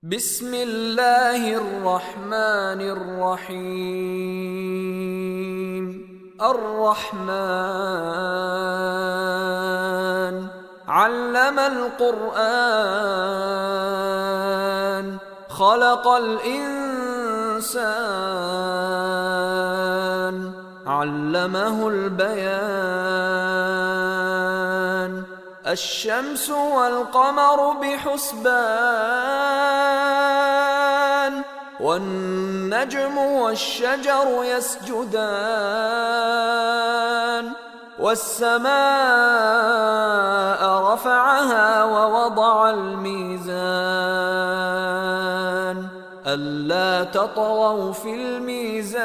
بسم الله الرحمن الرحيم. الرحمن علم القرآن خلق الإنسان علمه البيان. الشمس والقمر بحسبان والنجم والشجر يسجدان والسماء رفعها ووضع الميزان ألا تطغوا في الميزان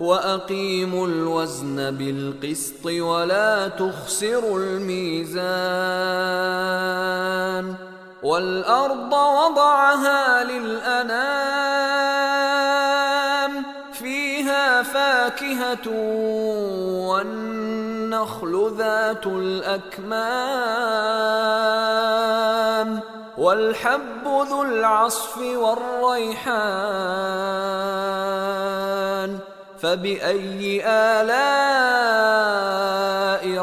وأقيموا الوزن بالقسط ولا تخسروا الميزان. والأرض وضعها للأنام فيها فاكهة والنخل ذات الأكمام والحب ذو العصف والريحان. فبأي آلاء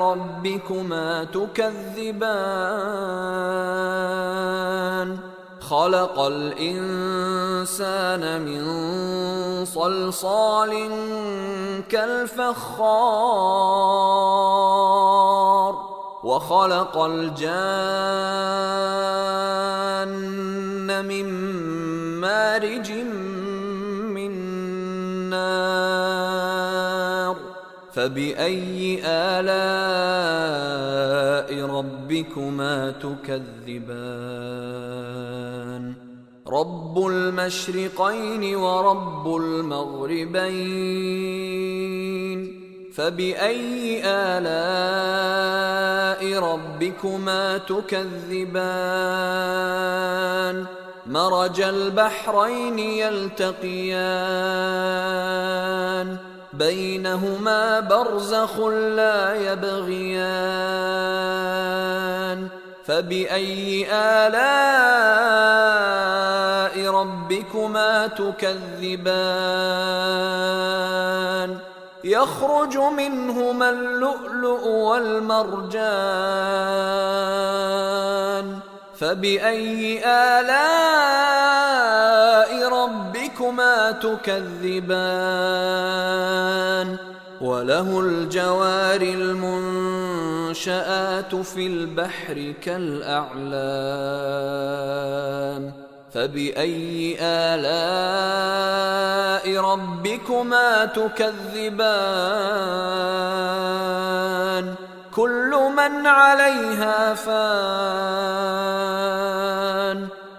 ربكما تكذبان؟ خلق الإنسان من صلصال كالفخار وخلق الجان من مارج من نار. فبأي آلاء ربكما تكذبان؟ رب المشرقين ورب المغربين. فبأي آلاء ربكما تكذبان؟ مرج البحرين يلتقيان بينهما برزخ لا يبغيان. فبأي آلاء ربكما تكذبان؟ يخرج منهما اللؤلؤ والمرجان. فبأي آلاء ربكما تكذبان؟ وله الجوار المنشآت في البحر كالأعلام. فبأي آلاء ربكما تكذبان؟ كل من عليها فان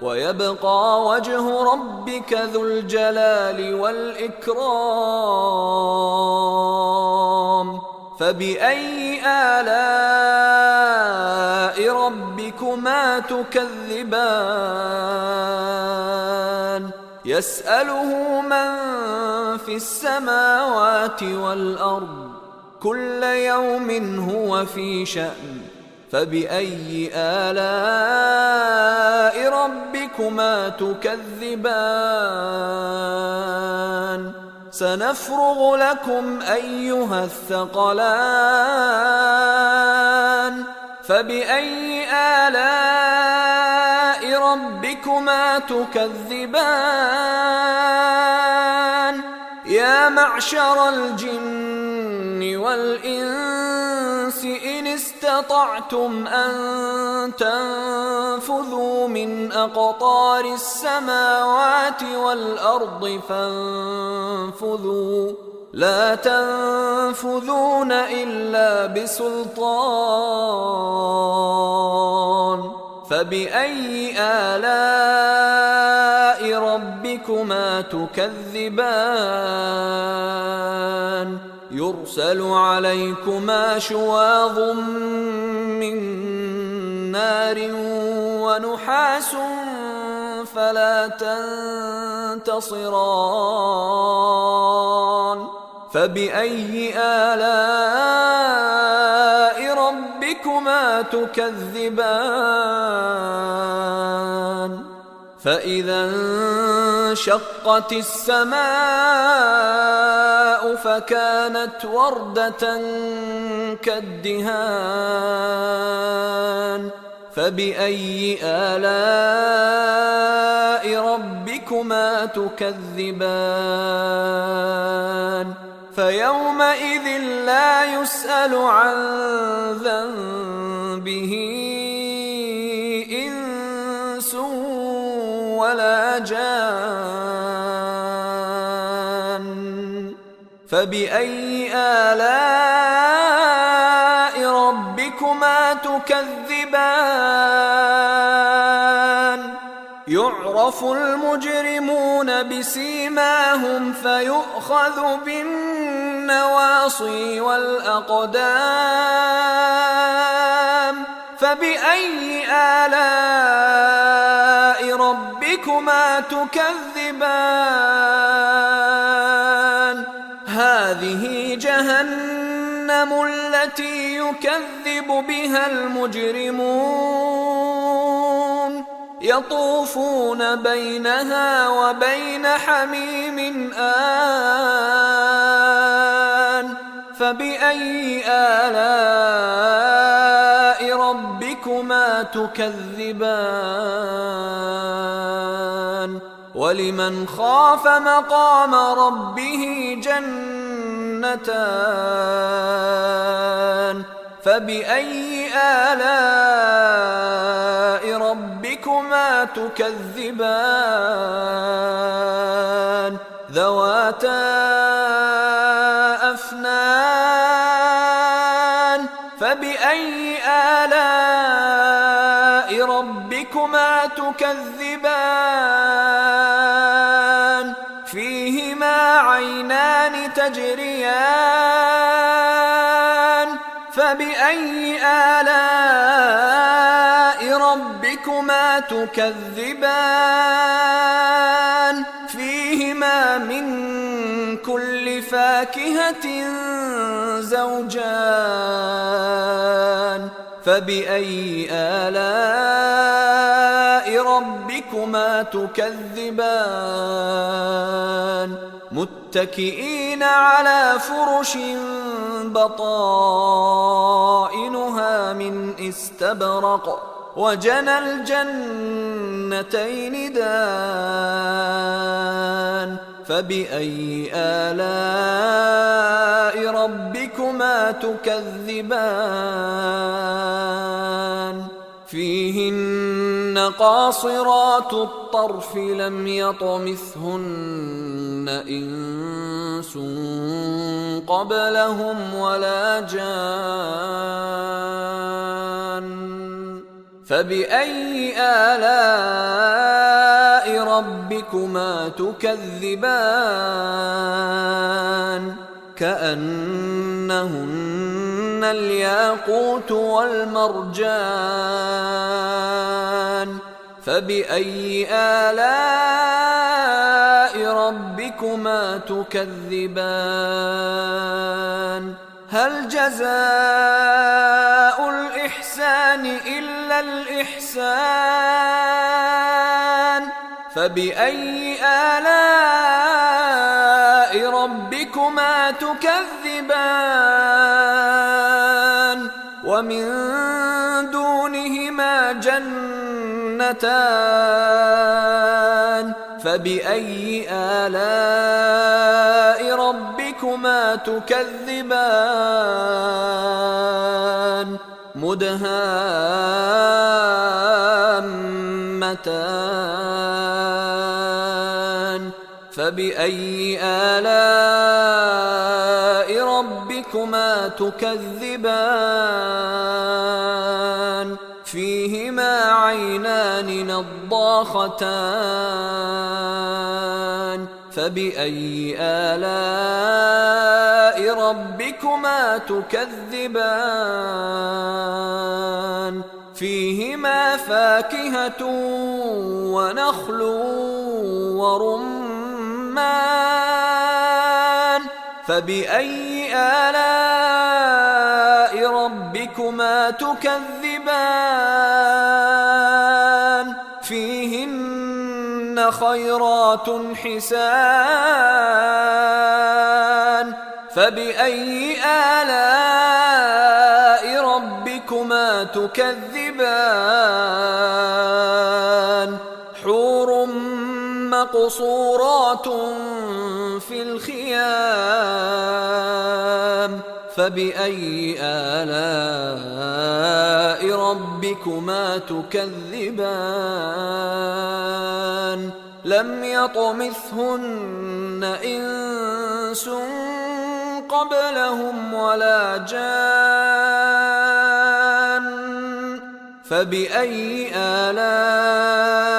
ويبقى وجه ربك ذو الجلال والإكرام. فبأي آلاء ربكما تكذبان؟ يسأله من في السماوات والأرض كل يوم هو في شأن. فبأي آلاء ربكما تكذبان؟ سنفرغ لكم أيها الثقلان. فبأي آلاء ربكما تكذبان؟ يا معشر الجن والإنس إن استطعتم أن تنفذوا من أقطار السماوات والأرض فانفذوا لا تنفذون إلا بسلطان. فبأي آلاء ربكما تكذبان؟ يرسل عليكما شواظ من نار ونحاس فلا تنتصران. فبأي آلاء ربكما تكذبان فإذا انشقت السماء فكانت وردة كالدهان فبأي آلاء ربكما تكذبان فيومئذ لا يسأل عن ذنبه إنس ولا جان فبأي آلاء ربكما تكذبان يعرف المجرمون بسيماهم فيؤخذ بالنواصي والأقدام فبأي آلاء ربكما تكذبان هذه جهنم التي يكذب بها المجرمون يطوفون بينها وبين حميم آن فبأي آلاء ربكما تكذبان ولمن خاف مقام ربه جنتان فبأي آلاء ربكما تكذبان ذواتا أفنان فبأي آلاء ربكما تكذبان فيهما عينان تجريان فبأي آلاء ربكما تكذبان فيهما من كل فاكهة زوجان فبأي آلاء ربكما تكذبان متكئين على فرش بطائنها من استبرق وجنى الجنتين دان فبأي آلاء ربكما تكذبان فيهن قاصرات الطرف لم يطمثهن إنس قبلهم ولا جان فبأي آلاء ربكما تكذبان كأنهن الياقوت والمرجان فبأي آلاء ربكما تكذبان هل جزاء الإحسان إلا الإحسان فبأي آلاء ربكما تكذبان ومن دونهما جنتان فبأي آلاء ربكما تكذبان مدهامتان فبأي آلاء ربكما تكذبان فيهما عينان نضاختان فبأي آلاء ربكما تكذبان فيهما فاكهة ونخل ورمان فبأي آلاء ربكما تكذبان فيهن فيهن خيرات حسان فبأي آلاء ربكما تكذبان حور مقصورات في الخيام فبأي آلاء ربكما تكذبان لم يطمثهن إنس قبلهم ولا جان فبأي آلاء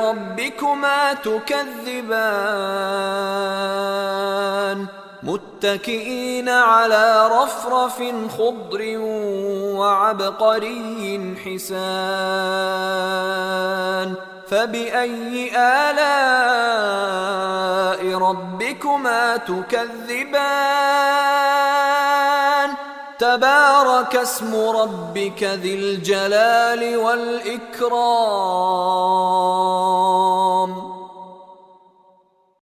ربكما تكذبان متكئين على رفرف خضر وعبقري حسان فبأي آلاء ربكما تكذبان تبارك اسم ربك ذي الجلال والإكرام